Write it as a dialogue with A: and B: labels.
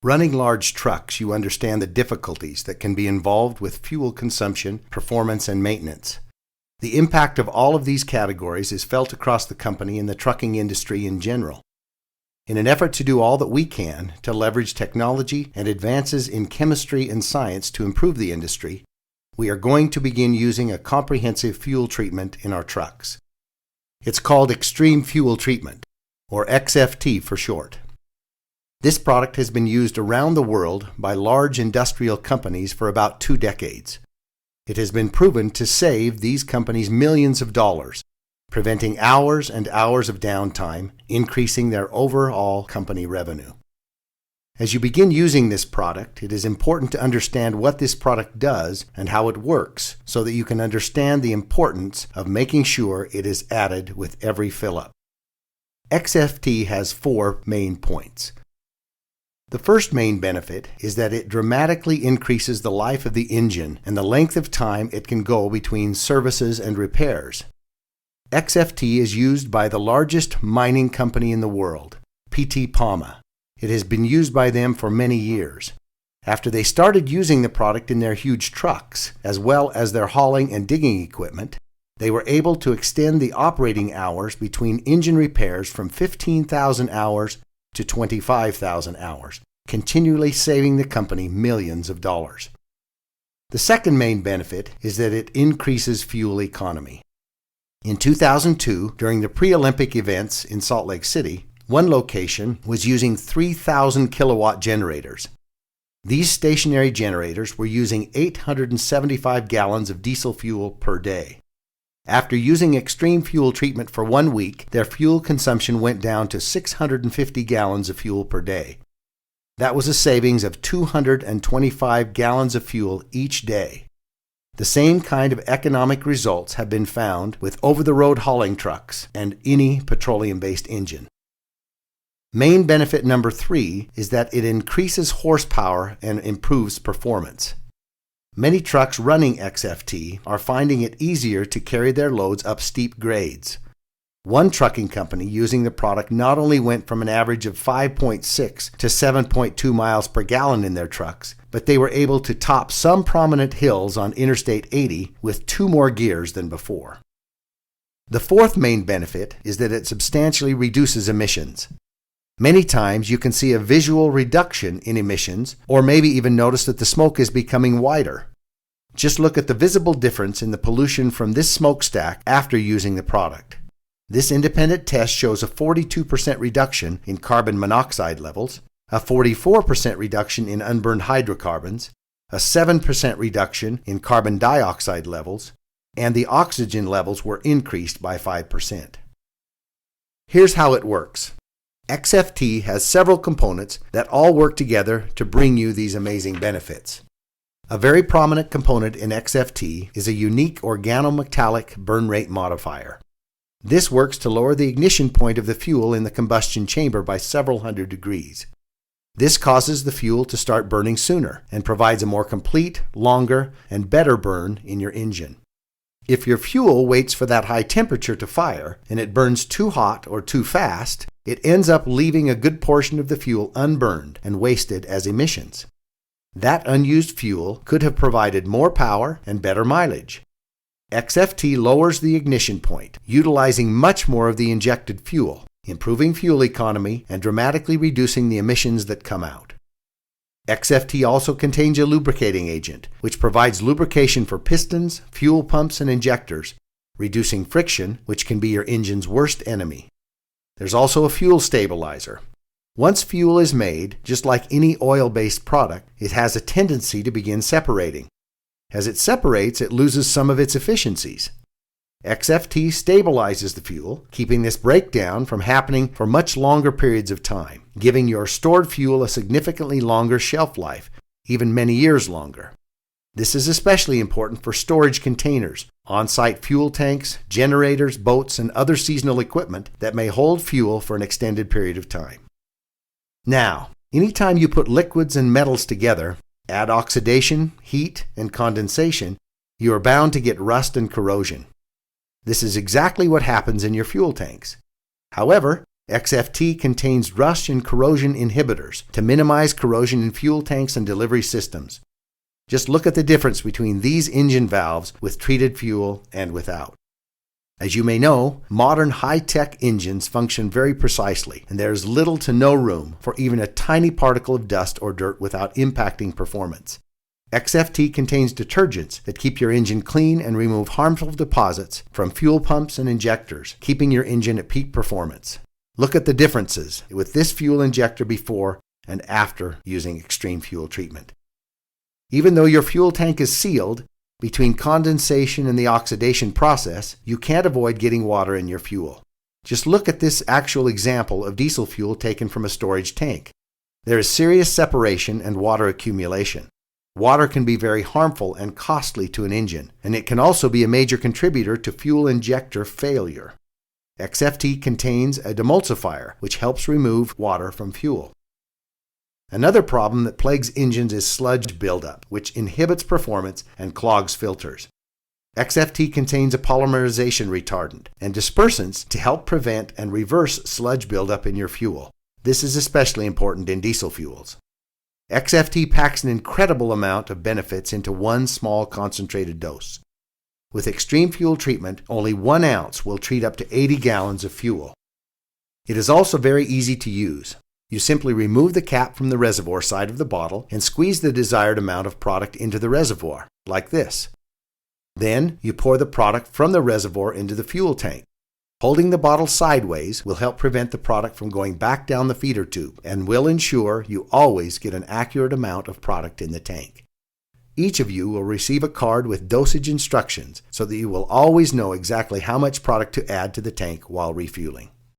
A: Running large trucks, you understand the difficulties that can be involved with fuel consumption, performance, and maintenance. The impact of all of these categories is felt across the company and the trucking industry in general. In an effort to do all that we can to leverage technology and advances in chemistry and science to improve the industry, we are going to begin using a comprehensive fuel treatment in our trucks. It's called Extreme Fuel Treatment, or XFT for short. This product has been used around the world by large industrial companies for about 2 decades. It has been proven to save these companies millions of dollars, preventing hours and hours of downtime, increasing their overall company revenue. As you begin using this product, it is important to understand what this product does and how it works so that you can understand the importance of making sure it is added with every fill-up. XFT has 4 main points. The first main benefit is that it dramatically increases the life of the engine and the length of time it can go between services and repairs. XFT is used by the largest mining company in the world, PT Palma. It has been used by them for many years. After they started using the product in their huge trucks, as well as their hauling and digging equipment, they were able to extend the operating hours between engine repairs from 15,000 hours to 25,000 hours, continually saving the company millions of dollars. The second main benefit is that it increases fuel economy. In 2002, during the pre-Olympic events in Salt Lake City, one location was using 3,000 kilowatt generators. These stationary generators were using 875 gallons of diesel fuel per day. After using extreme fuel treatment for 1 week, their fuel consumption went down to 650 gallons of fuel per day. That was a savings of 225 gallons of fuel each day. The same kind of economic results have been found with over-the-road hauling trucks and any petroleum-based engine. Main benefit number 3 is that it increases horsepower and improves performance. Many trucks running XFT are finding it easier to carry their loads up steep grades. One trucking company using the product not only went from an average of 5.6 to 7.2 miles per gallon in their trucks, but they were able to top some prominent hills on Interstate 80 with 2 more gears than before. The fourth main benefit is that it substantially reduces emissions. Many times you can see a visual reduction in emissions, or maybe even notice that the smoke is becoming whiter. Just look at the visible difference in the pollution from this smokestack after using the product. This independent test shows a 42% reduction in carbon monoxide levels, a 44% reduction in unburned hydrocarbons, a 7% reduction in carbon dioxide levels, and the oxygen levels were increased by 5%. Here's how it works. XFT has several components that all work together to bring you these amazing benefits. A very prominent component in XFT is a unique organometallic burn rate modifier. This works to lower the ignition point of the fuel in the combustion chamber by several hundred degrees. This causes the fuel to start burning sooner and provides a more complete, longer, and better burn in your engine. If your fuel waits for that high temperature to fire and it burns too hot or too fast, it ends up leaving a good portion of the fuel unburned and wasted as emissions. That unused fuel could have provided more power and better mileage. XFT lowers the ignition point, utilizing much more of the injected fuel, improving fuel economy and dramatically reducing the emissions that come out. XFT also contains a lubricating agent, which provides lubrication for pistons, fuel pumps, and injectors, reducing friction, which can be your engine's worst enemy. There's also a fuel stabilizer. Once fuel is made, just like any oil-based product, it has a tendency to begin separating. As it separates, it loses some of its efficiencies. XFT stabilizes the fuel, keeping this breakdown from happening for much longer periods of time, giving your stored fuel a significantly longer shelf life, even many years longer. This is especially important for storage containers, on-site fuel tanks, generators, boats, and other seasonal equipment that may hold fuel for an extended period of time. Now, anytime you put liquids and metals together, add oxidation, heat, and condensation, you are bound to get rust and corrosion. This is exactly what happens in your fuel tanks. However, XFT contains rust and corrosion inhibitors to minimize corrosion in fuel tanks and delivery systems. Just look at the difference between these engine valves with treated fuel and without. As you may know, modern high-tech engines function very precisely, and there is little to no room for even a tiny particle of dust or dirt without impacting performance. XFT contains detergents that keep your engine clean and remove harmful deposits from fuel pumps and injectors, keeping your engine at peak performance. Look at the differences with this fuel injector before and after using extreme fuel treatment. Even though your fuel tank is sealed, between condensation and the oxidation process, you can't avoid getting water in your fuel. Just look at this actual example of diesel fuel taken from a storage tank. There is serious separation and water accumulation. Water can be very harmful and costly to an engine, and it can also be a major contributor to fuel injector failure. XFT contains a demulsifier, which helps remove water from fuel. Another problem that plagues engines is sludge buildup, which inhibits performance and clogs filters. XFT contains a polymerization retardant and dispersants to help prevent and reverse sludge buildup in your fuel. This is especially important in diesel fuels. XFT packs an incredible amount of benefits into one small concentrated dose. With extreme fuel treatment, only 1 ounce will treat up to 80 gallons of fuel. It is also very easy to use. You simply remove the cap from the reservoir side of the bottle and squeeze the desired amount of product into the reservoir, like this. Then you pour the product from the reservoir into the fuel tank. Holding the bottle sideways will help prevent the product from going back down the feeder tube and will ensure you always get an accurate amount of product in the tank. Each of you will receive a card with dosage instructions so that you will always know exactly how much product to add to the tank while refueling.